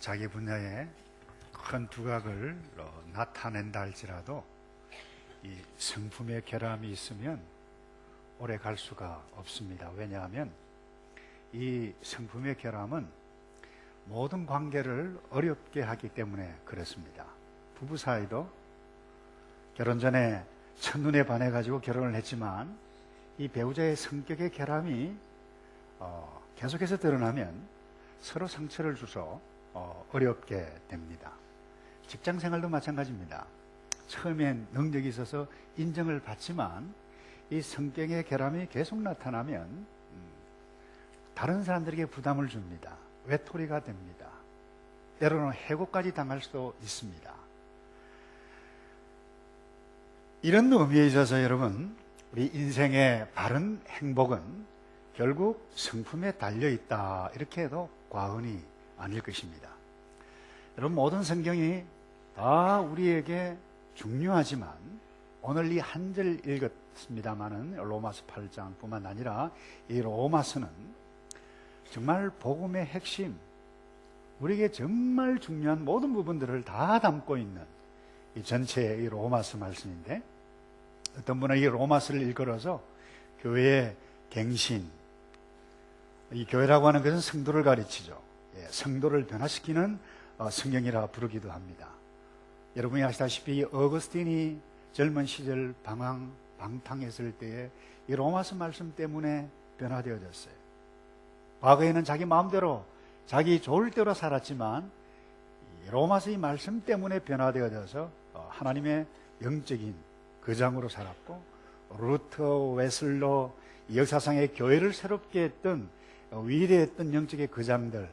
자기 분야에 큰 두각을 나타낸다 할지라도 이 성품의 결함이 있으면 오래 갈 수가 없습니다. 왜냐하면 이 성품의 결함은 모든 관계를 어렵게 하기 때문에 그렇습니다. 부부 사이도 결혼 전에 첫눈에 반해가지고 결혼을 했지만 이 배우자의 성격의 결함이 계속해서 드러나면 서로 상처를 줘서 어렵게 됩니다. 직장 생활도 마찬가지입니다. 처음엔 능력이 있어서 인정을 받지만 이 성격의 결함이 계속 나타나면 다른 사람들에게 부담을 줍니다. 외톨이가 됩니다. 때로는 해고까지 당할 수도 있습니다. 이런 의미에 있어서 여러분, 우리 인생의 바른 행복은 결국 성품에 달려있다, 이렇게 해도 과언이 아닐 것입니다. 여러분, 모든 성경이 다 우리에게 중요하지만 오늘 이 한 절 읽었습니다마는 로마서 8장 뿐만 아니라 이 로마서는 정말 복음의 핵심, 우리에게 정말 중요한 모든 부분들을 다 담고 있는 이 전체의 이 로마서 말씀인데, 어떤 분은 이 로마서를 읽으러서 교회의 갱신, 이 교회라고 하는 것은 성도를 가르치죠. 성도를 변화시키는 성경이라 부르기도 합니다. 여러분이 아시다시피 어거스틴이 젊은 시절 방탕했을 때에 이 로마서 말씀 때문에 변화되어졌어요. 과거에는 자기 마음대로 자기 좋을 대로 살았지만 로마서 이 말씀 때문에 변화되어져서 하나님의 영적인 거장으로 살았고, 루터, 웨슬러, 역사상의 교회를 새롭게 했던 위대했던 영적의 거장들,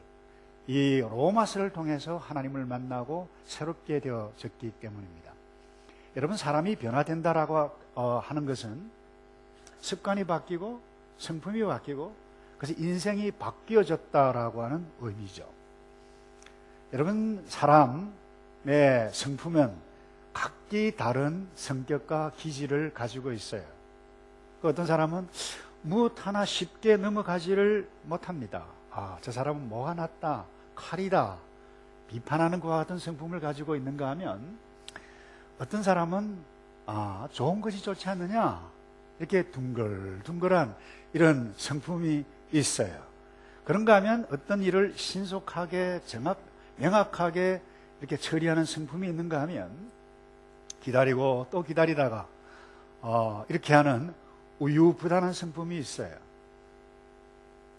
이 로마서를 통해서 하나님을 만나고 새롭게 되어졌기 때문입니다. 여러분, 사람이 변화된다라고 하는 것은 습관이 바뀌고 성품이 바뀌고, 그래서 인생이 바뀌어졌다라고 하는 의미죠. 여러분, 사람의 성품은 각기 다른 성격과 기질을 가지고 있어요. 어떤 사람은 무엇 하나 쉽게 넘어가지를 못합니다. 저 사람은 뭐가 낫다, 칼이다, 비판하는 것과 같은 성품을 가지고 있는가 하면, 어떤 사람은 좋은 것이 좋지 않느냐, 이렇게 둥글둥글한 이런 성품이 있어요. 그런가 하면 어떤 일을 신속하게 명확하게 이렇게 처리하는 성품이 있는가 하면, 기다리고 또 기다리다가 이렇게 하는 우유부단한 성품이 있어요.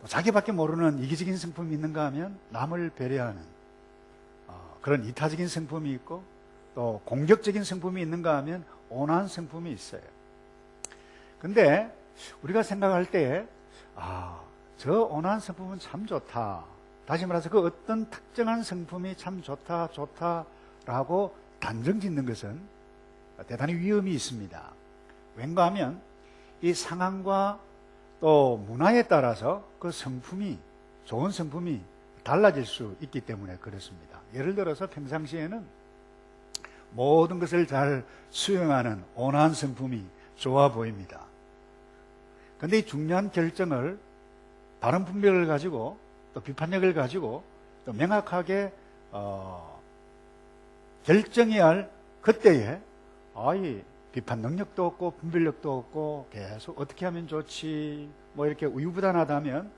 또 자기밖에 모르는 이기적인 성품이 있는가 하면 남을 배려하는 그런 이타적인 성품이 있고, 또 공격적인 성품이 있는가 하면 온화한 성품이 있어요. 근데 우리가 생각할 때 저 온화한 성품은 참 좋다, 다시 말해서 그 어떤 특정한 성품이 참 좋다라고 단정 짓는 것은 대단히 위험이 있습니다. 왠가 하면 이 상황과 또 문화에 따라서 그 성품이, 좋은 성품이 달라질 수 있기 때문에 그렇습니다. 예를 들어서 평상시에는 모든 것을 잘 수용하는 온화한 성품이 좋아 보입니다. 그런데 이 중요한 결정을, 바른 분별을 가지고 또 비판력을 가지고 또 명확하게 결정해야 할 그때에 이 비판 능력도 없고 분별력도 없고 계속 어떻게 하면 좋지, 뭐 이렇게 우유부단하다면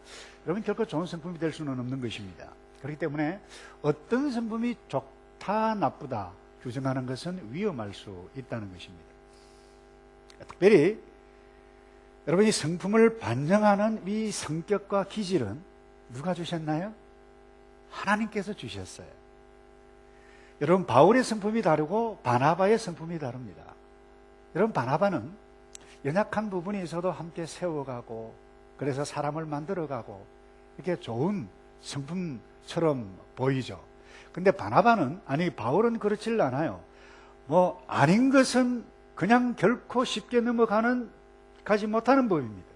여러분 결코 좋은 성품이 될 수는 없는 것입니다. 그렇기 때문에 어떤 성품이 좋다 나쁘다 규정하는 것은 위험할 수 있다는 것입니다. 특별히 여러분이 성품을 반영하는 이 성격과 기질은 누가 주셨나요? 하나님께서 주셨어요. 여러분, 바울의 성품이 다르고 바나바의 성품이 다릅니다. 여러분, 바나바는 연약한 부분이 있어도 함께 세워가고, 그래서 사람을 만들어가고, 이렇게 좋은 성품처럼 보이죠. 근데 바울은 그렇질 않아요. 아닌 것은 그냥 결코 쉽게 가지 못하는 법입니다.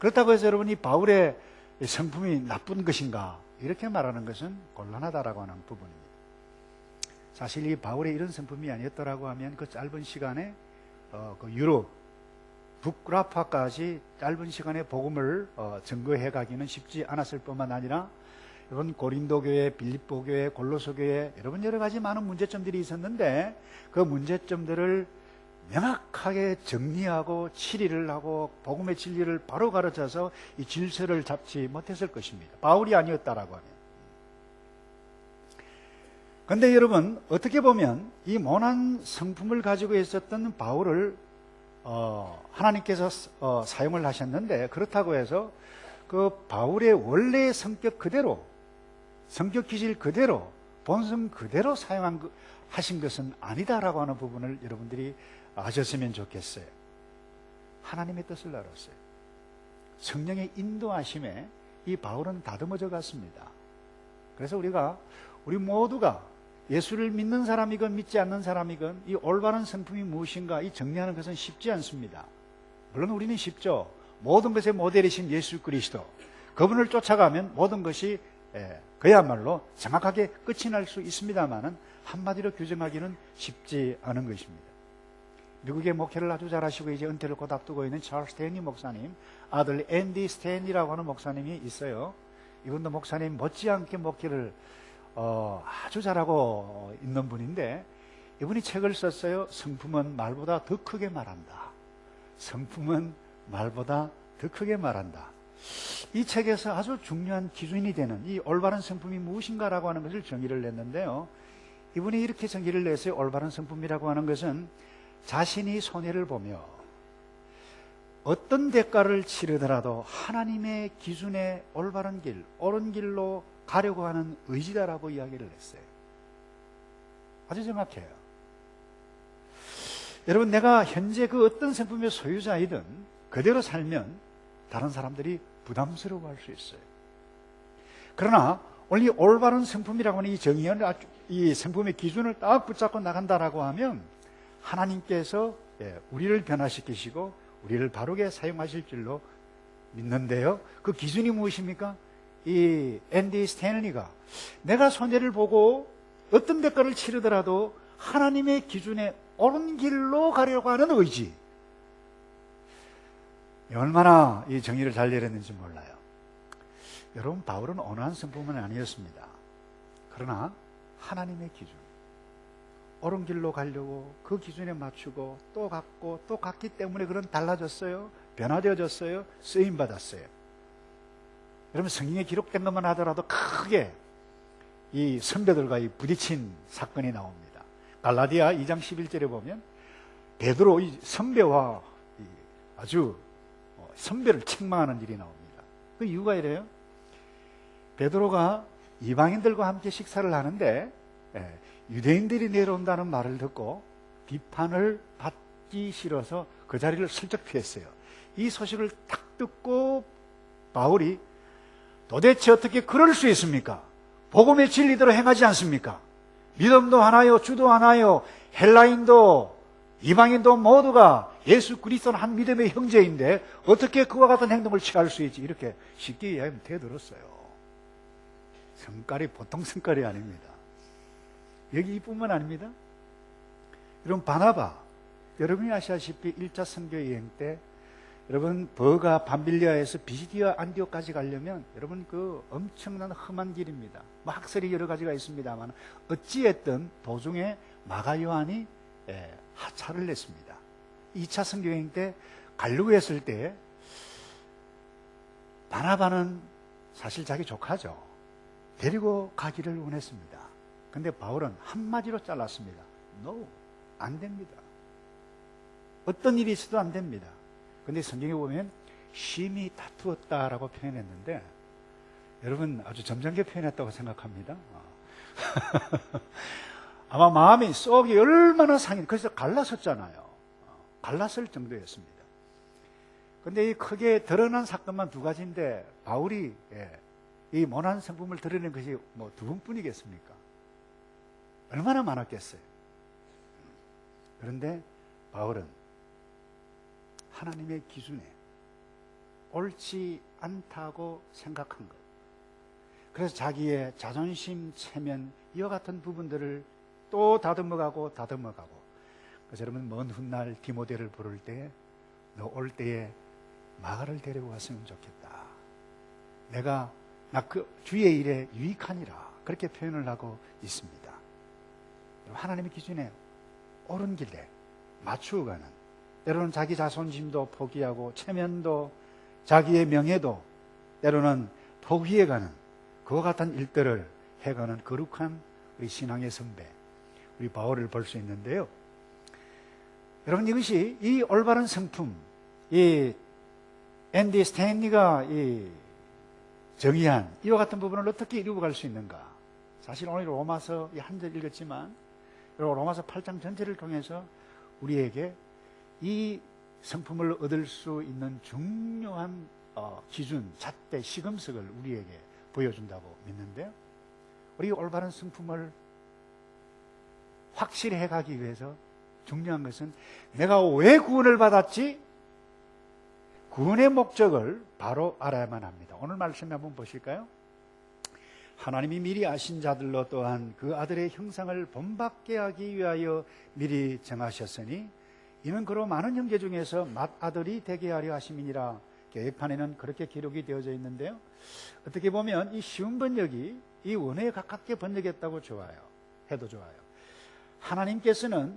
그렇다고 해서 여러분이 바울의 성품이 나쁜 것인가, 이렇게 말하는 것은 곤란하다라고 하는 부분입니다. 사실 이 바울의 이런 성품이 아니었더라고 하면 그 짧은 시간에 그 유럽 북라파까지 짧은 시간에 복음을 증거해 가기는 쉽지 않았을 뿐만 아니라 여러분 고린도 교회, 빌립보 교회, 골로새 교회 여러분 여러 가지 많은 문제점들이 있었는데 그 문제점들을 명확하게 정리하고 치리를 하고 복음의 진리를 바로 가르쳐서 이 질서를 잡지 못했을 것입니다. 바울이 아니었다라고 하면. 그런데 여러분 어떻게 보면 이 모난 성품을 가지고 있었던 바울을 하나님께서 사용을 하셨는데 그렇다고 해서 그 바울의 원래의 성격 그대로 성격 기질 그대로 본성 그대로 하신 것은 아니다라고 하는 부분을 여러분들이 아셨으면 좋겠어요. 하나님의 뜻을 알았어요. 성령의 인도하심에 이 바울은 다듬어져 갔습니다. 그래서 우리 모두가 예수를 믿는 사람이건 믿지 않는 사람이건 이 올바른 성품이 무엇인가 이 정리하는 것은 쉽지 않습니다. 물론 우리는 쉽죠. 모든 것의 모델이신 예수 그리스도 그분을 쫓아가면 모든 것이 그야말로 정확하게 끝이 날 수 있습니다만은 한마디로 규정하기는 쉽지 않은 것입니다. 미국의 목회를 아주 잘하시고 이제 은퇴를 곧 앞두고 있는 찰스 스탠리 목사님 아들 앤디 스탠리라고 하는 목사님이 있어요. 이분도 목사님 못지않게 목회를 아주 잘하고 있는 분인데 이분이 책을 썼어요. 성품은 말보다 더 크게 말한다. 성품은 말보다 더 크게 말한다. 이 책에서 아주 중요한 기준이 되는 이 올바른 성품이 무엇인가라고 하는 것을 정의를 냈는데요. 이분이 이렇게 정의를 냈어요. 올바른 성품이라고 하는 것은 자신이 손해를 보며 어떤 대가를 치르더라도 하나님의 기준에 올바른 길, 옳은 길로 가려고 하는 의지다라고 이야기를 했어요. 아주 정확해요. 여러분 내가 현재 그 어떤 성품의 소유자이든 그대로 살면 다른 사람들이 부담스러워할 수 있어요. 그러나 오늘 이 올바른 성품이라고 하는 이 정의를 이 성품의 기준을 딱 붙잡고 나간다라고 하면 하나님께서 우리를 변화시키시고 우리를 바르게 사용하실 줄로 믿는데요. 그 기준이 무엇입니까? 이 앤디 스탠리가 내가 손해를 보고 어떤 대가를 치르더라도 하나님의 기준에 옳은 길로 가려고 하는 의지. 얼마나 이 정의를 잘 내렸는지 몰라요. 여러분 바울은 온화한 성품은 아니었습니다. 그러나 하나님의 기준, 옳은 길로 가려고 그 기준에 맞추고 또 갔고 또 갔기 때문에 그런 달라졌어요. 변화되어졌어요. 쓰임받았어요. 여러분 성경에 기록된 것만 하더라도 크게 이 선배들과 이 부딪힌 사건이 나옵니다. 갈라디아 2장 11절에 보면 베드로 이 선배와 아주 선배를 책망하는 일이 나옵니다. 그 이유가 이래요. 베드로가 이방인들과 함께 식사를 하는데 유대인들이 내려온다는 말을 듣고 비판을 받기 싫어서 그 자리를 슬쩍 피했어요. 이 소식을 딱 듣고 바울이 도대체 어떻게 그럴 수 있습니까? 복음의 진리대로 행하지 않습니까? 믿음도 하나요, 주도 하나요, 헬라인도 이방인도 모두가 예수 그리스도는 한 믿음의 형제인데 어떻게 그와 같은 행동을 취할 수 있지? 이렇게 쉽게 이야기하면 대들었어요. 성깔이 보통 성깔이 아닙니다. 여기 이뿐만 아닙니다. 여러분 바나바, 여러분이 아시다시피 1차 선교 여행 때 여러분 버가 밤빌리아에서 비시디아 안디옥까지 가려면 여러분 그 엄청난 험한 길입니다. 뭐 학설이 여러 가지가 있습니다만 어찌했든 도중에 마가 요한이 하차를 냈습니다. 2차 선교 여행 때 가려고 했을 때 바나바는 사실 자기 조카죠. 데리고 가기를 원했습니다. 근데 바울은 한마디로 잘랐습니다. No, 안 됩니다. 어떤 일이 있어도 안 됩니다. 근데 성경에 보면 심히 다투었다라고 표현했는데 여러분 아주 점잖게 표현했다고 생각합니다. 아마 마음이 속이 얼마나 그래서 갈라섰잖아요. 갈랐을 정도였습니다. 근데 이 크게 드러난 사건만 두 가지인데 바울이 이 모난 성품을 드러낸 것이 뭐 두 번뿐이겠습니까? 얼마나 많았겠어요. 그런데 바울은 하나님의 기준에 옳지 않다고 생각한 것. 그래서 자기의 자존심, 체면 이와 같은 부분들을 또 다듬어가고 그래서 여러분 먼 훗날 디모데를 부를 때 너 올 때에 마가를 데리고 왔으면 좋겠다. 내가 그 주의 일에 유익하니라 그렇게 표현을 하고 있습니다. 하나님의 기준에 옳은 길에 맞추어가는, 때로는 자기 자존심도 포기하고 체면도 자기의 명예도 때로는 포기해가는 그와 같은 일들을 해가는 거룩한 우리 신앙의 선배 우리 바울을 볼 수 있는데요. 여러분, 이것이 이 올바른 성품, 이 앤디 스탠리가 정의한 이와 같은 부분을 어떻게 이루어갈 수 있는가? 사실 오늘 로마서 한 절 읽었지만 로마서 8장 전체를 통해서 우리에게 이 성품을 얻을 수 있는 중요한 기준, 잣대, 시금석을 우리에게 보여준다고 믿는데요. 우리 올바른 성품을 확실히 해가기 위해서 중요한 것은 내가 왜 구원을 받았지? 구원의 목적을 바로 알아야만 합니다. 오늘 말씀 한번 보실까요? 하나님이 미리 아신 자들로 또한 그 아들의 형상을 본받게 하기 위하여 미리 정하셨으니 이는 그로 많은 형제 중에서 맏아들이 되게 하려 하심이니라. 계획판에는 그렇게 기록이 되어져 있는데요. 어떻게 보면 이 쉬운 번역이 이 원어에 가깝게 번역했다고 해도 좋아요. 하나님께서는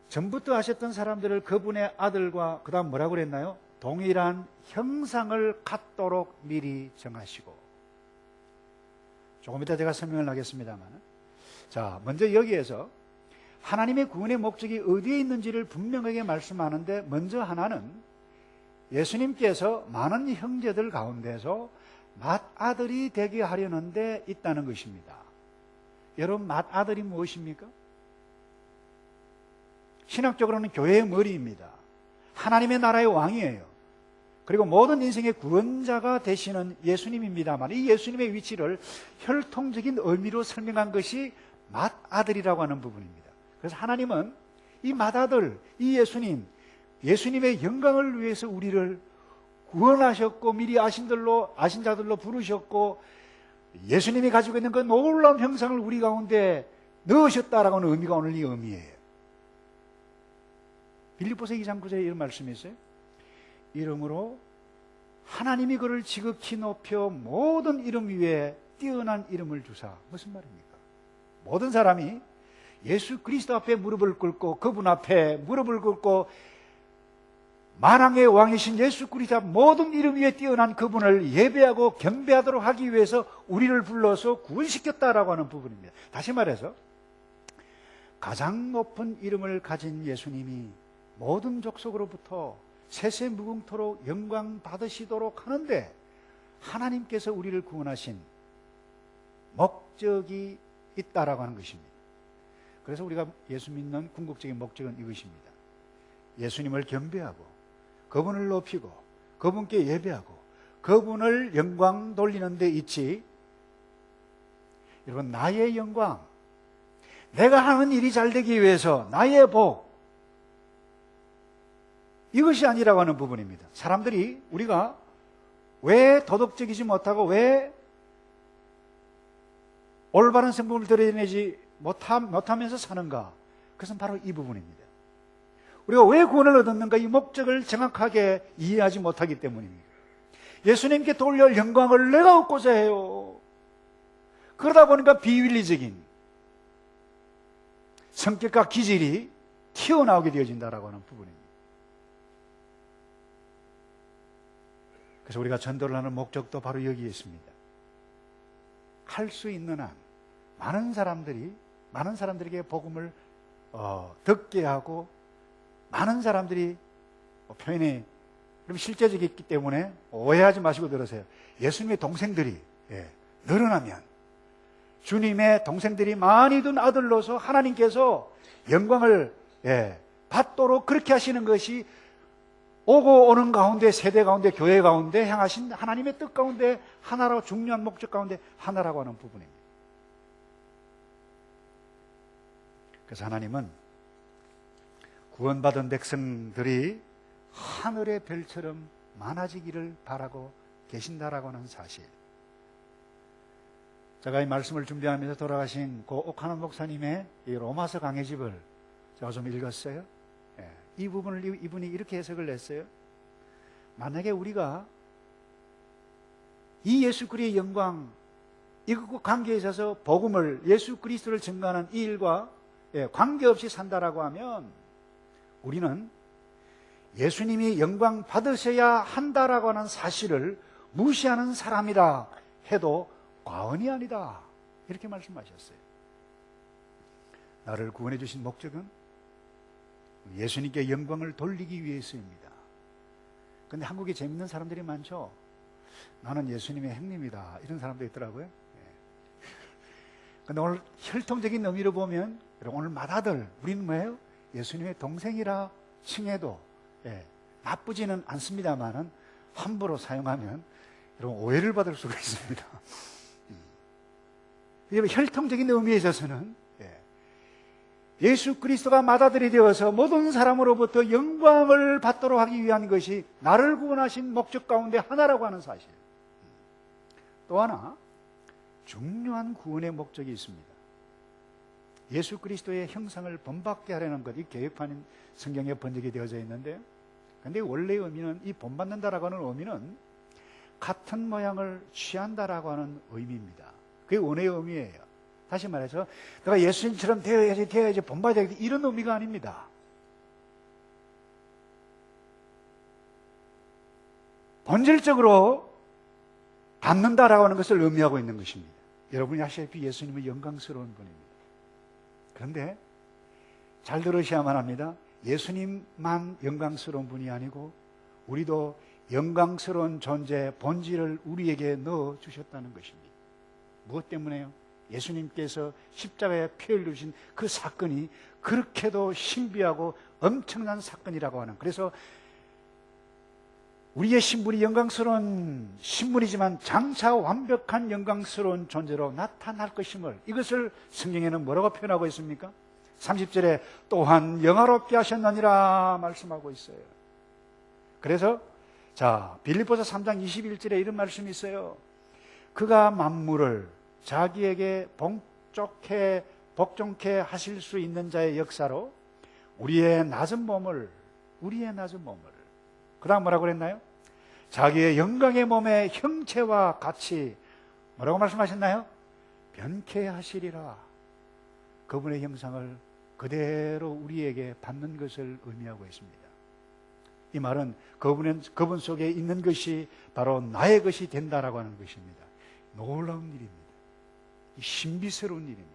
전부터 하셨던 사람들을 그분의 아들과 그 다음 뭐라고 그랬나요? 동일한 형상을 갖도록 미리 정하시고. 조금 이따 제가 설명을 하겠습니다만, 자, 먼저 여기에서 하나님의 구원의 목적이 어디에 있는지를 분명하게 말씀하는데, 먼저 하나는 예수님께서 많은 형제들 가운데서 맏아들이 되게 하려는 데 있다는 것입니다. 여러분, 맏아들이 무엇입니까? 신학적으로는 교회의 머리입니다. 하나님의 나라의 왕이에요. 그리고 모든 인생의 구원자가 되시는 예수님입니다만, 이 예수님의 위치를 혈통적인 의미로 설명한 것이 맏아들이라고 하는 부분입니다. 그래서 하나님은 이 맏아들, 이 예수님의 영광을 위해서 우리를 구원하셨고 미리 아신 자들로 부르셨고 예수님이 가지고 있는 그 놀라운 형상을 우리 가운데 넣으셨다라고 하는 의미가 오늘 이 의미예요. 빌립보서 2장 9절에 이런 말씀이 있어요. 이름으로 하나님이 그를 지극히 높여 모든 이름 위에 뛰어난 이름을 주사. 무슨 말입니까? 모든 사람이 예수 그리스도 앞에 무릎을 꿇고 그분 앞에 무릎을 꿇고 만왕의 왕이신 예수 그리스도 앞 모든 이름 위에 뛰어난 그분을 예배하고 경배하도록 하기 위해서 우리를 불러서 구원시켰다라고 하는 부분입니다. 다시 말해서 가장 높은 이름을 가진 예수님이 모든 족속으로부터 세세무궁토록 영광 받으시도록 하는데 하나님께서 우리를 구원하신 목적이 있다라고 하는 것입니다. 그래서 우리가 예수 믿는 궁극적인 목적은 이것입니다. 예수님을 경배하고 그분을 높이고 그분께 예배하고 그분을 영광 돌리는 데 있지, 여러분, 나의 영광, 내가 하는 일이 잘 되기 위해서 나의 복, 이것이 아니라고 하는 부분입니다. 사람들이 우리가 왜 도덕적이지 못하고 왜 올바른 성품을 드러내지 못하면서 사는가? 그것은 바로 이 부분입니다. 우리가 왜 구원을 얻었는가? 이 목적을 정확하게 이해하지 못하기 때문입니다. 예수님께 돌릴 영광을 내가 얻고자 해요. 그러다 보니까 비윤리적인 성격과 기질이 튀어나오게 되어진다라고 하는 부분입니다. 그래서 우리가 전도를 하는 목적도 바로 여기에 있습니다. 할 수 있는 한 많은 사람들에게 복음을 듣게 하고 많은 사람들이 표현이 좀 실제적이기 때문에 오해하지 마시고 들으세요. 예수님의 동생들이 늘어나면 주님의 동생들이 많이 둔 아들로서 하나님께서 영광을 받도록 그렇게 하시는 것이 오고 오는 가운데, 세대 가운데, 교회 가운데 향하신 하나님의 뜻 가운데 하나로, 중요한 목적 가운데 하나라고 하는 부분입니다. 그래서 하나님은 구원받은 백성들이 하늘의 별처럼 많아지기를 바라고 계신다라고 하는 사실. 제가 이 말씀을 준비하면서 돌아가신 고 옥하는 목사님의 이 로마서 강해집을 제가 좀 읽었어요. 이 부분을 이분이 이렇게 해석을 했어요. 만약에 우리가 이 예수 그리스도의 영광, 이것과 관계에 있어서 복음을, 예수 그리스도를 증거하는 이 일과 관계없이 산다라고 하면 우리는 예수님이 영광 받으셔야 한다라고 하는 사실을 무시하는 사람이다 해도 과언이 아니다, 이렇게 말씀하셨어요. 나를 구원해 주신 목적은 예수님께 영광을 돌리기 위해서입니다. 그런데 한국에 재밌는 사람들이 많죠. 나는 예수님의 형님이다, 이런 사람도 있더라고요. 그런데 오늘 혈통적인 의미로 보면 오늘 맏아들, 우리는 뭐예요? 예수님의 동생이라 칭해도 나쁘지는 않습니다만은 함부로 사용하면 여러분 오해를 받을 수가 있습니다. 혈통적인 의미에 있어서는 예수 그리스도가 맏아들이 되어서 모든 사람으로부터 영광을 받도록 하기 위한 것이 나를 구원하신 목적 가운데 하나라고 하는 사실. 또 하나 중요한 구원의 목적이 있습니다. 예수 그리스도의 형상을 본받게 하려는 것, 이 개혁판 성경에 번역이 되어져 있는데요. 그런데 원래의 의미는, 이 본받는다라고 하는 의미는 같은 모양을 취한다라고 하는 의미입니다. 그게 원래의 의미예요. 다시 말해서 내가 예수님처럼 되어야지 본받아야지, 이런 의미가 아닙니다. 본질적으로 닮는다라고 하는 것을 의미하고 있는 것입니다. 여러분이 아시다시피 예수님은 영광스러운 분입니다. 그런데 잘 들으셔야만 합니다. 예수님만 영광스러운 분이 아니고 우리도 영광스러운 존재, 본질을 우리에게 넣어주셨다는 것입니다. 무엇 때문에요? 예수님께서 십자가에 피 흘리신 그 사건이 그렇게도 신비하고 엄청난 사건이라고 하는, 그래서 우리의 신분이 영광스러운 신분이지만 장차 완벽한 영광스러운 존재로 나타날 것임을, 이것을 성경에는 뭐라고 표현하고 있습니까? 30절에 또한 영화롭게 하셨느니라 말씀하고 있어요. 그래서 빌립보서 3장 21절에 이런 말씀이 있어요. 그가 만물을 자기에게 복종케 하실 수 있는 자의 역사로 우리의 낮은 몸을 그 다음 뭐라고 그랬나요? 자기의 영광의 몸의 형체와 같이 뭐라고 말씀하셨나요? 변케 하시리라. 그분의 형상을 그대로 우리에게 받는 것을 의미하고 있습니다. 이 말은 그분 속에 있는 것이 바로 나의 것이 된다라고 하는 것입니다. 놀라운 일입니다. 신비스러운 일입니다.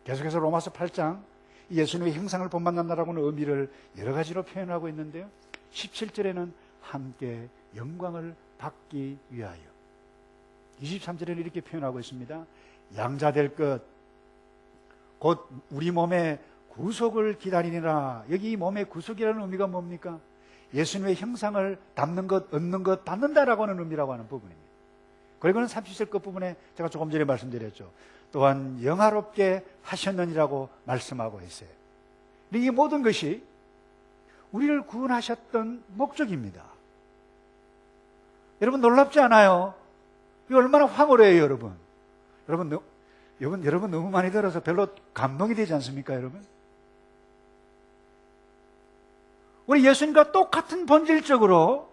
계속해서 로마서 8장 예수님의 형상을 본받는다라고 하는 의미를 여러 가지로 표현하고 있는데요. 17절에는 함께 영광을 받기 위하여, 23절에는 이렇게 표현하고 있습니다. 양자 될 것, 곧 우리 몸의 구속을 기다리니라. 여기 이 몸의 구속이라는 의미가 뭡니까? 예수님의 형상을 담는 것, 얻는 것, 받는다라고 하는 의미라고 하는 부분입니다. 그리고는 30절 끝부분에 제가 조금 전에 말씀드렸죠. 또한 영화롭게 하셨느니라고 말씀하고 있어요. 이 모든 것이 우리를 구원하셨던 목적입니다. 여러분 놀랍지 않아요? 이거 얼마나 황홀해요, 여러분. 여러분 너무 많이 들어서 별로 감동이 되지 않습니까, 여러분? 우리 예수님과 똑같은 본질적으로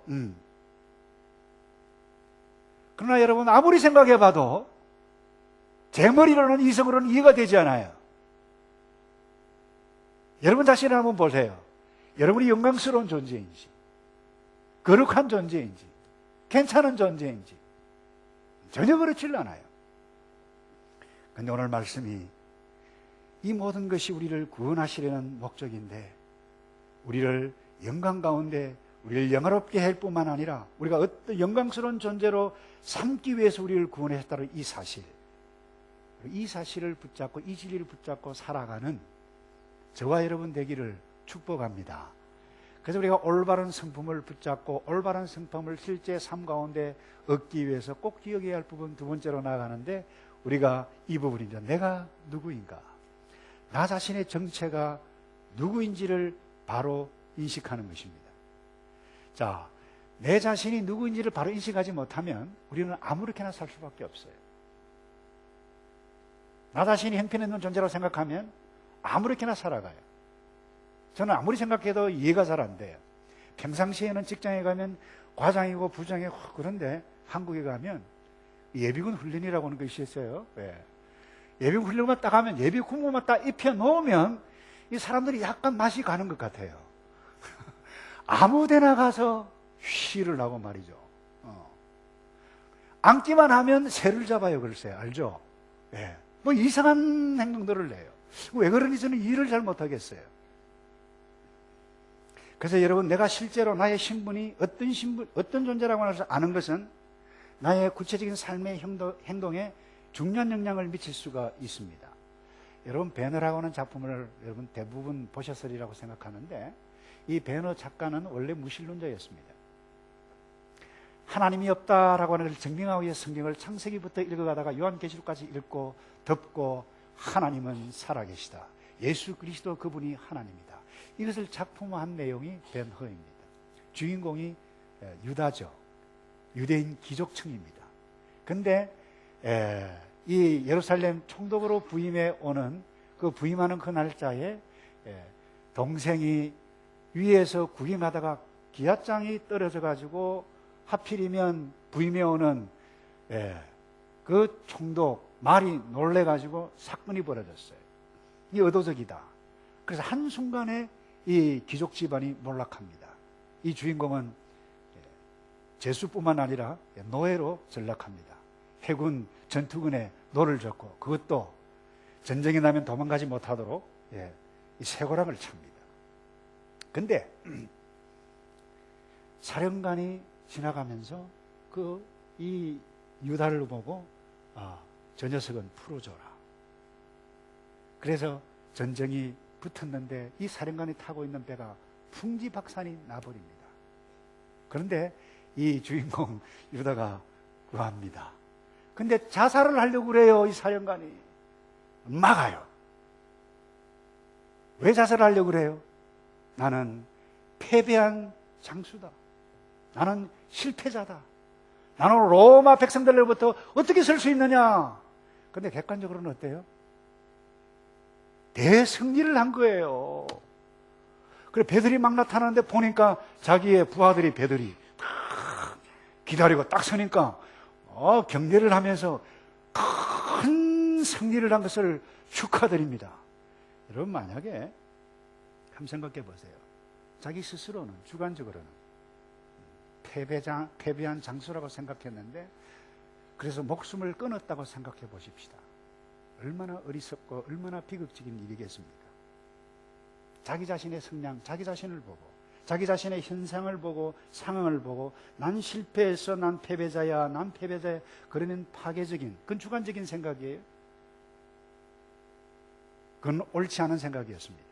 그러나 여러분 아무리 생각해봐도 제 머리로는 이성으로는 이해가 되지 않아요. 여러분 자신을 한번 보세요. 여러분이 영광스러운 존재인지, 거룩한 존재인지, 괜찮은 존재인지 전혀 그렇지를 않아요. 그런데 오늘 말씀이 이 모든 것이 우리를 구원하시려는 목적인데, 우리를 영광 가운데 우리를 영화롭게 할 뿐만 아니라 우리가 어떤 영광스러운 존재로 삼기 위해서 우리를 구원하셨다는 이 사실을 붙잡고, 이 진리를 붙잡고 살아가는 저와 여러분 되기를 축복합니다. 그래서 우리가 올바른 성품을 붙잡고 올바른 성품을 실제 삶 가운데 얻기 위해서 꼭 기억해야 할 부분, 두 번째로 나아가는데, 우리가 이 부분이죠. 내가 누구인가, 나 자신의 정체가 누구인지를 바로 인식하는 것입니다. 내 자신이 누구인지를 바로 인식하지 못하면 우리는 아무렇게나 살 수밖에 없어요. 나 자신이 형편있는 존재라고 생각하면 아무렇게나 살아가요. 저는 아무리 생각해도 이해가 잘 안 돼요. 평상시에는 직장에 가면 과장이고 부장이고 그런데 한국에 가면 예비군 훈련이라고 하는 것이 있어요. 예비군 훈련만 딱 하면, 예비 군무만 딱 입혀 놓으면 이 사람들이 약간 맛이 가는 것 같아요. 아무 데나 가서 쉬를 하고 말이죠. 앉기만 하면 새를 잡아요. 글쎄, 알죠? 뭐 이상한 행동들을 해요. 왜 그런지 저는 이해를 잘 못하겠어요. 그래서 여러분, 내가 실제로 나의 신분이 어떤 존재라고 아는 것은 나의 구체적인 삶의 행동에 중요한 영향을 미칠 수가 있습니다. 여러분, 배너라고 하는 작품을 여러분 대부분 보셨으리라고 생각하는데, 이 배너 작가는 원래 무신론자였습니다. 하나님이 없다라고 하는 것을 증명하기 위해 성경을 창세기부터 읽어가다가 요한계시록까지 읽고 덮고, 하나님은 살아계시다, 예수 그리스도 그분이 하나님이다, 이것을 작품화한 내용이 벤허입니다. 주인공이 유다죠. 유대인 귀족층입니다. 근데 이 예루살렘 총독으로 부임해 오는 그 부임하는 그 날짜에 동생이 위에서 구경하다가 기아장이 떨어져 가지고 하필이면 부임해 오는 그 총독 말이 놀래 가지고 사건이 벌어졌어요. 이게 의도적이다. 그래서 한순간에 이 귀족 집안이 몰락합니다. 이 주인공은 제수뿐만 아니라 노예로 전락합니다. 해군 전투군에 노를 젓고, 그것도 전쟁이 나면 도망가지 못하도록 이 쇠고랑을 찹니다. 근데 사령관이 지나가면서 이 유다를 보고, 저 녀석은 풀어줘라. 그래서 전쟁이 붙었는데 이 사령관이 타고 있는 배가 풍지박산이 나버립니다. 그런데 이 주인공 유다가 구합니다. 근데 자살을 하려고 그래요. 이 사령관이 막아요. 왜 자살을 하려고 그래요? 나는 패배한 장수다, 나는 실패자다, 나는 로마 백성들로부터 어떻게 설 수 있느냐. 근데 객관적으로는 어때요? 대승리를 한 거예요. 그래, 배들이 막 나타나는데 보니까 자기의 부하들이, 배들이 기다리고 딱 서니까 경례를 하면서 큰 승리를 한 것을 축하드립니다. 여러분, 만약에 한번 생각해 보세요. 자기 스스로는 주관적으로는 패배한 장수라고 생각했는데, 그래서 목숨을 끊었다고 생각해 보십시다. 얼마나 어리석고 얼마나 비극적인 일이겠습니까? 자기 자신의 성량, 자기 자신을 보고, 자기 자신의 현상을 보고, 상황을 보고, 난 실패했어, 난 패배자야, 난 패배자야, 그러면 파괴적인, 그건 주관적인 생각이에요. 그건 옳지 않은 생각이었습니다.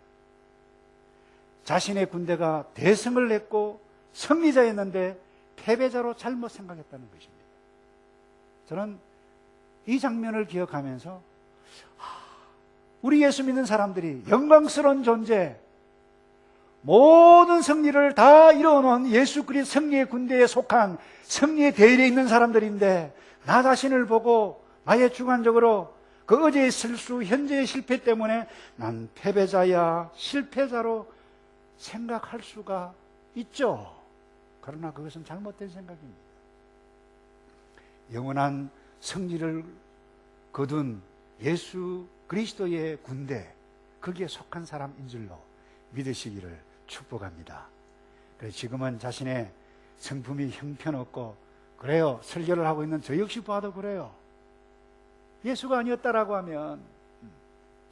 자신의 군대가 대승을 했고 승리자였는데 패배자로 잘못 생각했다는 것입니다. 저는 이 장면을 기억하면서 우리 예수 믿는 사람들이 영광스러운 존재, 모든 승리를 다 이뤄놓은 예수 그리스도 승리의 군대에 속한 승리의 대열에 있는 사람들인데, 나 자신을 보고 나의 주관적으로 그 어제의 실수, 현재의 실패 때문에 난 패배자야, 실패자로 생각할 수가 있죠. 그러나 그것은 잘못된 생각입니다. 영원한 승리를 거둔 예수 그리스도의 군대, 거기에 속한 사람인 줄로 믿으시기를 축복합니다. 그래서 지금은 자신의 성품이 형편없고 그래요. 설교를 하고 있는 저 역시 봐도 그래요. 예수가 아니었다라고 하면,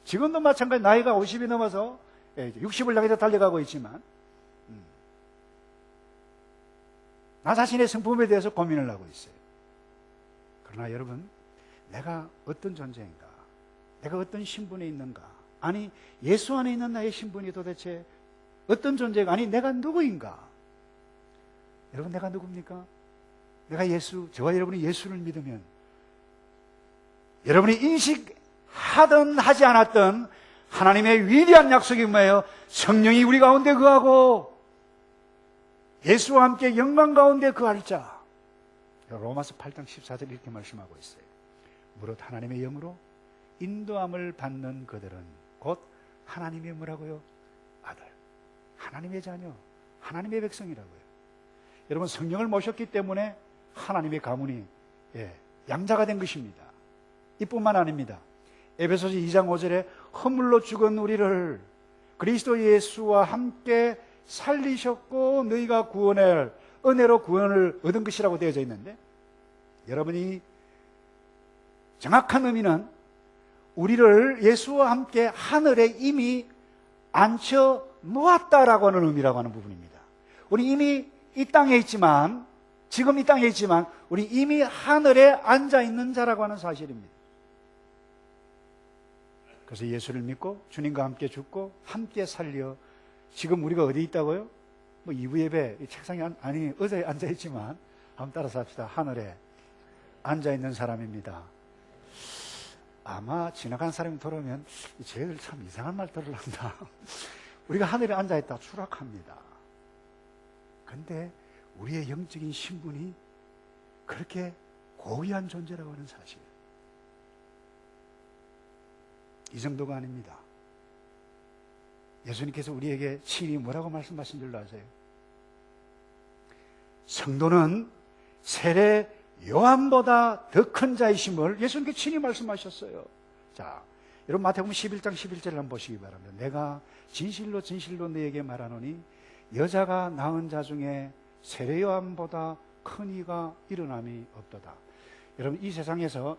지금도 마찬가지 나이가 50이 넘어서 60을 향해서 달려가고 있지만, 나 자신의 성품에 대해서 고민을 하고 있어요. 그러나 여러분, 내가 어떤 존재인가? 내가 어떤 신분에 있는가? 아니, 예수 안에 있는 나의 신분이 도대체 어떤 존재가, 아니, 내가 누구인가? 여러분, 내가 누굽니까? 내가 저와 여러분이 예수를 믿으면, 여러분이 인식하든 하지 않았든 하나님의 위대한 약속이 뭐예요? 성령이 우리 가운데 거하고 예수와 함께 영광 가운데 거할 자. 로마서 8장 14절 이렇게 말씀하고 있어요. 무릇 하나님의 영으로 인도함을 받는 그들은 곧 하나님의 뭐라고요? 아들, 하나님의 자녀, 하나님의 백성이라고요. 여러분, 성령을 모셨기 때문에 하나님의 가문이 양자가 된 것입니다. 이뿐만 아닙니다. 에베소서 2장 5절에 허물로 죽은 우리를 그리스도 예수와 함께 살리셨고 너희가 구원을 은혜로 구원을 얻은 것이라고 되어져 있는데, 여러분이 정확한 의미는 우리를 예수와 함께 하늘에 이미 앉혀 놓았다라고 하는 의미라고 하는 부분입니다. 우리 이미 이 땅에 있지만, 지금 이 땅에 있지만 우리 이미 하늘에 앉아 있는 자라고 하는 사실입니다. 그래서 예수를 믿고 주님과 함께 죽고 함께 살려 지금 우리가 어디 있다고요? 뭐 2부 예배 책상에 아니 의자에 앉아 있지만 한번 따라서 합시다. 하늘에 앉아 있는 사람입니다. 아마 지나간 사람이 돌아오면 쟤들 참 이상한 말 들으란다. 우리가 하늘에 앉아 있다 추락합니다. 근데 우리의 영적인 신분이 그렇게 고귀한 존재라고 하는 사실, 이 정도가 아닙니다. 예수님께서 우리에게 친히 뭐라고 말씀하신 줄 아세요? 성도는 세례 요한보다 더 큰 자이심을 예수님께 친히 말씀하셨어요. 자, 여러분 마태복음 11장 11절을 한번 보시기 바랍니다. 내가 진실로 진실로 너에게 말하노니 여자가 낳은 자 중에 세례 요한보다 큰 이가 일어남이 없도다. 여러분, 이 세상에서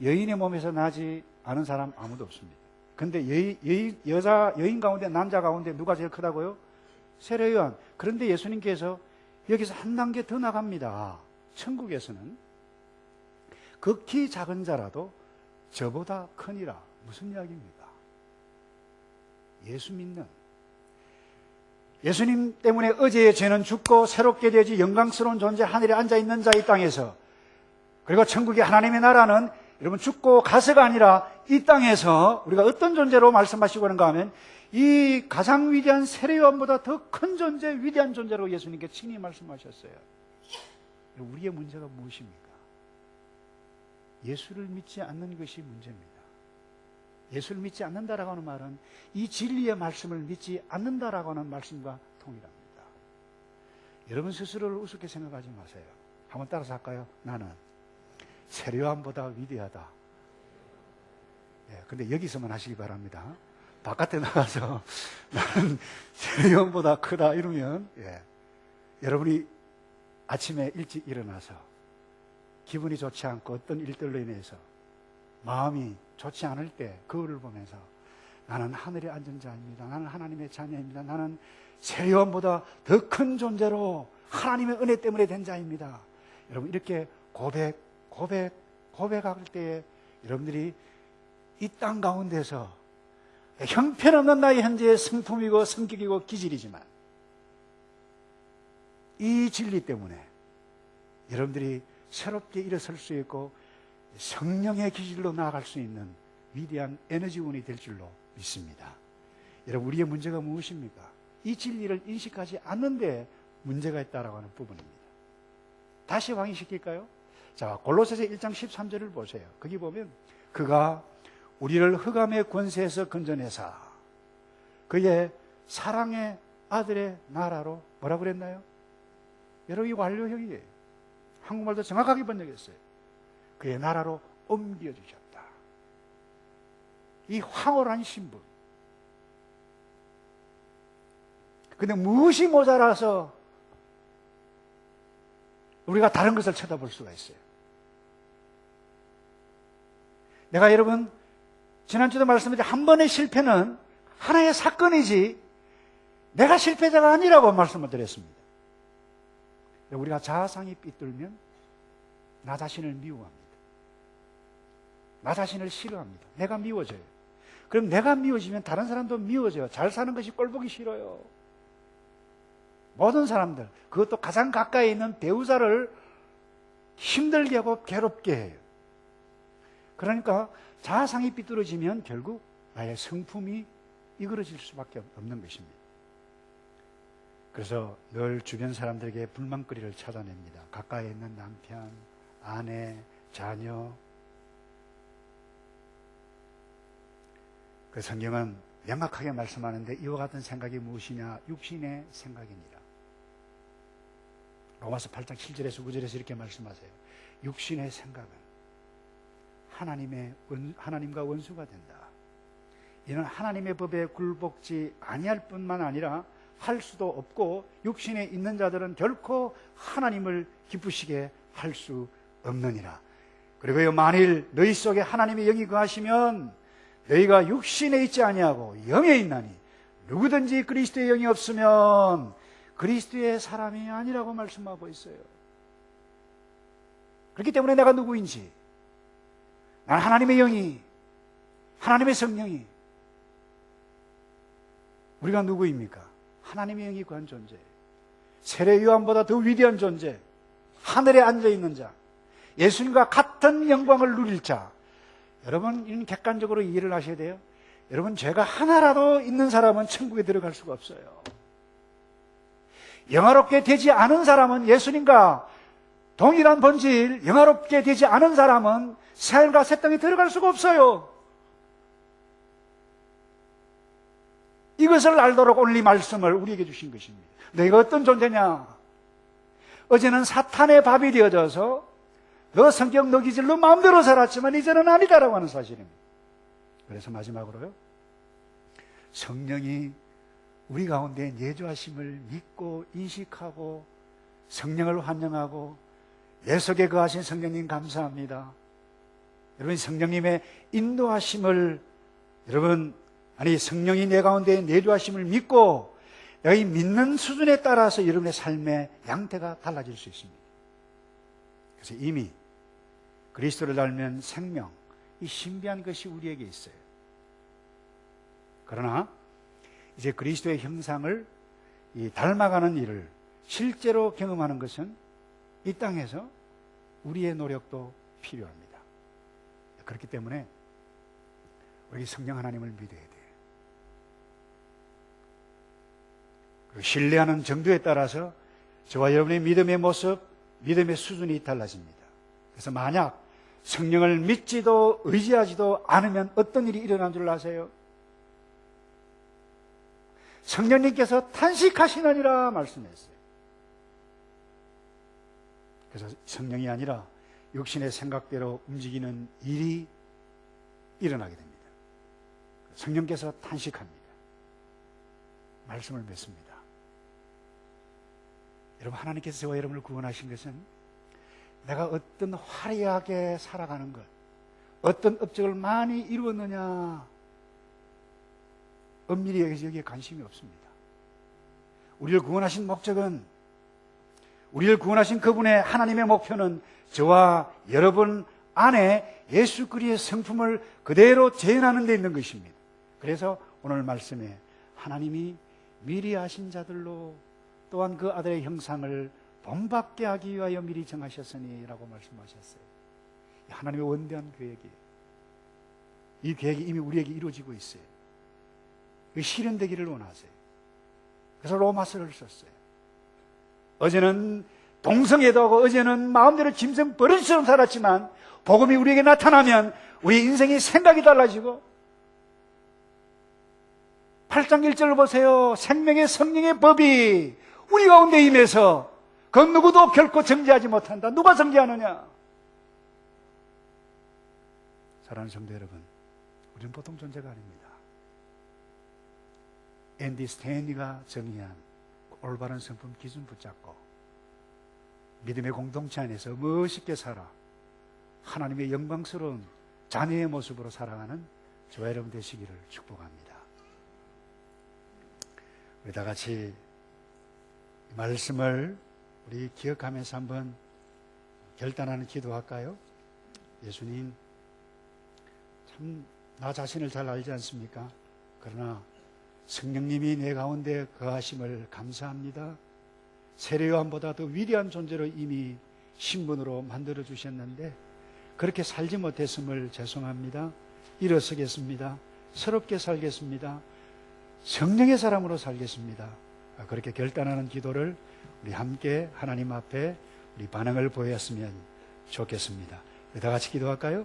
여인의 몸에서 나지 않은 사람 아무도 없습니다. 근데 여인 가운데, 남자 가운데 누가 제일 크다고요? 세례 요한. 그런데 예수님께서 여기서 한 단계 더 나갑니다. 천국에서는 극히 작은 자라도 저보다 크니라. 무슨 이야기입니까? 예수 믿는, 예수님 때문에 어제의 죄는 죽고 새롭게 되어지 영광스러운 존재 하늘에 앉아있는 자 이 땅에서, 그리고 천국의 하나님의 나라는 여러분 죽고 가서가 아니라 이 땅에서 우리가 어떤 존재로 말씀하시고 하는가 하면 이 가장 위대한 세례 요한보다 더 큰 존재, 위대한 존재로 예수님께 친히 말씀하셨어요. 우리의 문제가 무엇입니까? 예수를 믿지 않는 것이 문제입니다. 예수를 믿지 않는다라고 하는 말은 이 진리의 말씀을 믿지 않는다라고 하는 말씀과 동일합니다. 여러분 스스로를 우습게 생각하지 마세요. 한번 따라서 할까요? 나는 세례 요한보다 위대하다. 근데 여기서만 하시기 바랍니다. 바깥에 나가서 나는 세례 요한보다 크다 이러면 여러분이 아침에 일찍 일어나서 기분이 좋지 않고 어떤 일들로 인해서 마음이 좋지 않을 때 거울을 보면서 나는 하늘에 앉은 자입니다. 나는 하나님의 자녀입니다. 나는 세례 요한보다 더 큰 존재로 하나님의 은혜 때문에 된 자입니다. 여러분 이렇게 고백할 때에 여러분들이 이 땅 가운데서 형편없는 나의 현재의 성품이고 성격이고 기질이지만 이 진리 때문에 여러분들이 새롭게 일어설 수 있고 성령의 기질로 나아갈 수 있는 위대한 에너지원이 될 줄로 믿습니다. 여러분 우리의 문제가 무엇입니까? 이 진리를 인식하지 않는데 문제가 있다라고 하는 부분입니다. 다시 확인시킬까요? 자, 골로새서 1장 13절을 보세요. 거기 보면 그가 우리를 흑암의 권세에서 건져내사 그의 사랑의 아들의 나라로 뭐라고 그랬나요? 여러분 이 완료형이에요. 한국말도 정확하게 번역했어요. 그의 나라로 옮겨주셨다. 이 황홀한 신분. 근데 무엇이 모자라서 우리가 다른 것을 쳐다볼 수가 있어요. 내가 여러분 지난주도 말씀드린 한 번의 실패는 하나의 사건이지 내가 실패자가 아니라고 말씀을 드렸습니다. 우리가 자아상이 삐뚤면 나 자신을 미워합니다. 나 자신을 싫어합니다. 내가 미워져요. 그럼 내가 미워지면 다른 사람도 미워져요. 잘 사는 것이 꼴보기 싫어요. 모든 사람들, 그것도 가장 가까이 있는 배우자를 힘들게 하고 괴롭게 해요. 그러니까 자아상이 삐뚤어지면 결국 나의 성품이 이그러질 수밖에 없는 것입니다. 그래서 늘 주변 사람들에게 불만거리를 찾아냅니다. 가까이 있는 남편, 아내, 자녀. 그 성경은 명확하게 말씀하는데 이와 같은 생각이 무엇이냐? 육신의 생각이니라. 로마서 8장 7절에서 9절에서 이렇게 말씀하세요. 육신의 생각은 하나님과 원수가 된다. 이는 하나님의 법에 굴복지 아니할 뿐만 아니라 할 수도 없고 육신에 있는 자들은 결코 하나님을 기쁘시게 할 수 없느니라. 그리고 만일 너희 속에 하나님의 영이 거하시면 너희가 육신에 있지 아니하고 영에 있나니 누구든지 그리스도의 영이 없으면 그리스도의 사람이 아니라고 말씀하고 있어요. 그렇기 때문에 내가 누구인지, 난 하나님의 영이, 하나님의 성령이, 우리가 누구입니까? 하나님의 영이 거한 존재, 세례 요한보다 더 위대한 존재, 하늘에 앉아있는 자, 예수님과 같은 영광을 누릴 자. 여러분, 이는 객관적으로 이해를 하셔야 돼요. 여러분, 죄가 하나라도 있는 사람은 천국에 들어갈 수가 없어요. 영화롭게 되지 않은 사람은, 예수님과 동일한 본질, 영화롭게 되지 않은 사람은 새하늘과 새 땅에 들어갈 수가 없어요. 이것을 알도록 오늘 이 말씀을 우리에게 주신 것입니다. 너희가 어떤 존재냐? 어제는 사탄의 밥이 되어져서 너 성격 너 기질 너 마음대로 살았지만 이제는 아니다라고 하는 사실입니다. 그래서 마지막으로요, 성령이 우리 가운데 내주하심을 믿고 인식하고 성령을 환영하고 내 속에 거하신 성령님 감사합니다. 여러분, 성령님의 인도하심을, 여러분, 성령이 내 가운데 내주하심을 믿고 내가 이 믿는 수준에 따라서 여러분의 삶의 양태가 달라질 수 있습니다. 그래서 이미 그리스도를 닮은 생명, 이 신비한 것이 우리에게 있어요. 그러나 이제 그리스도의 형상을 닮아가는 일을 실제로 경험하는 것은 이 땅에서 우리의 노력도 필요합니다. 그렇기 때문에 우리 성령 하나님을 믿어야 돼요. 그리고 신뢰하는 정도에 따라서 저와 여러분의 믿음의 모습, 믿음의 수준이 달라집니다. 그래서 만약 성령을 믿지도 의지하지도 않으면 어떤 일이 일어난 줄 아세요? 성령님께서 탄식하시느니라 말씀했어요. 그래서 성령이 아니라 육신의 생각대로 움직이는 일이 일어나게 됩니다. 성령께서 탄식합니다. 말씀을 맺습니다. 여러분, 하나님께서 저와 여러분을 구원하신 것은 내가 어떤 화려하게 살아가는 것, 어떤 업적을 많이 이루었느냐, 엄밀히 여기에 관심이 없습니다. 우리를 구원하신 목적은, 우리를 구원하신 그분의 하나님의 목표는 저와 여러분 안에 예수 그리스도의 성품을 그대로 재현하는 데 있는 것입니다. 그래서 오늘 말씀에 하나님이 미리 아신 자들로 또한 그 아들의 형상을 본받게 하기 위하여 미리 정하셨으니 라고 말씀하셨어요. 하나님의 원대한 계획이에요. 이 계획이 이미 우리에게 이루어지고 있어요. 실현되기를 원하세요. 그래서 로마서를 썼어요. 어제는 동성애도 하고 어제는 마음대로 짐승 버릇처럼 살았지만 복음이 우리에게 나타나면 우리 인생의 생각이 달라지고 8장 1절을 보세요. 생명의 성령의 법이 우리 가운데 임해서 그 누구도 결코 정죄하지 못한다. 누가 정죄하느냐? 사랑하는 성도 여러분, 우리는 보통 존재가 아닙니다. 앤디 스탠리가 정의한 올바른 성품 기준 붙잡고 믿음의 공동체 안에서 멋있게 살아 하나님의 영광스러운 자녀의 모습으로 살아가는 저와 여러분 되시기를 축복합니다. 우리 다 같이 말씀을 우리 기억하면서 한번 결단하는 기도할까요? 예수님, 참 나 자신을 잘 알지 않습니까? 그러나 성령님이 내 가운데 거하심을 감사합니다. 세례 요한보다 더 위대한 존재로 이미 신분으로 만들어 주셨는데 그렇게 살지 못했음을 죄송합니다. 일어서겠습니다. 새롭게 살겠습니다. 성령의 사람으로 살겠습니다. 그렇게 결단하는 기도를 우리 함께 하나님 앞에 우리 반응을 보였으면 좋겠습니다. 다 같이 기도할까요?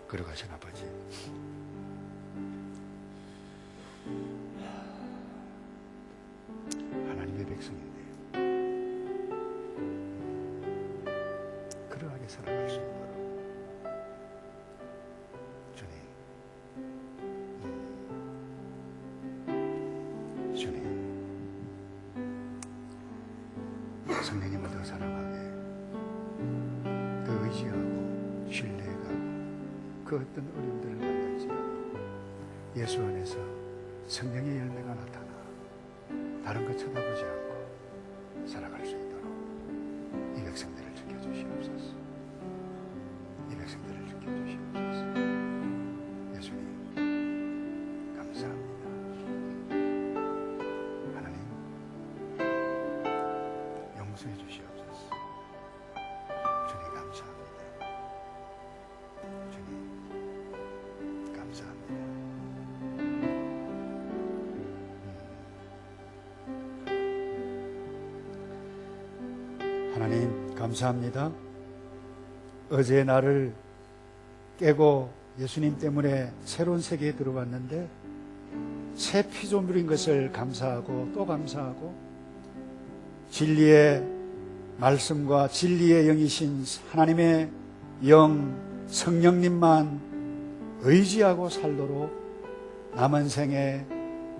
걸어가신 아버지, 하나님의 백성인데 그 어떤 어려움들을 만날지라도 예수 안에서 성령의 열매가 나타나 다른 것 쳐다보지 않고 살아갈 수 있도록 이 백성들을 지켜주시옵소서. 이 백성들을 지켜주시옵소서. 예수님 감사합니다. 하나님 용서해 주시옵소서. 주님 감사합니다. 주님 감사합니다. 하나님 감사합니다. 어제 나를 깨고 예수님 때문에 새로운 세계에 들어왔는데 새 피조물인 것을 감사하고 또 감사하고 진리의 말씀과 진리의 영이신 하나님의 영 성령님만 의지하고 살도록 남은 생에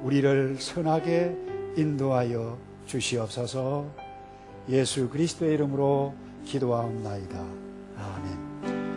우리를 선하게 인도하여 주시옵소서. 예수 그리스도의 이름으로 기도하옵나이다. 아멘.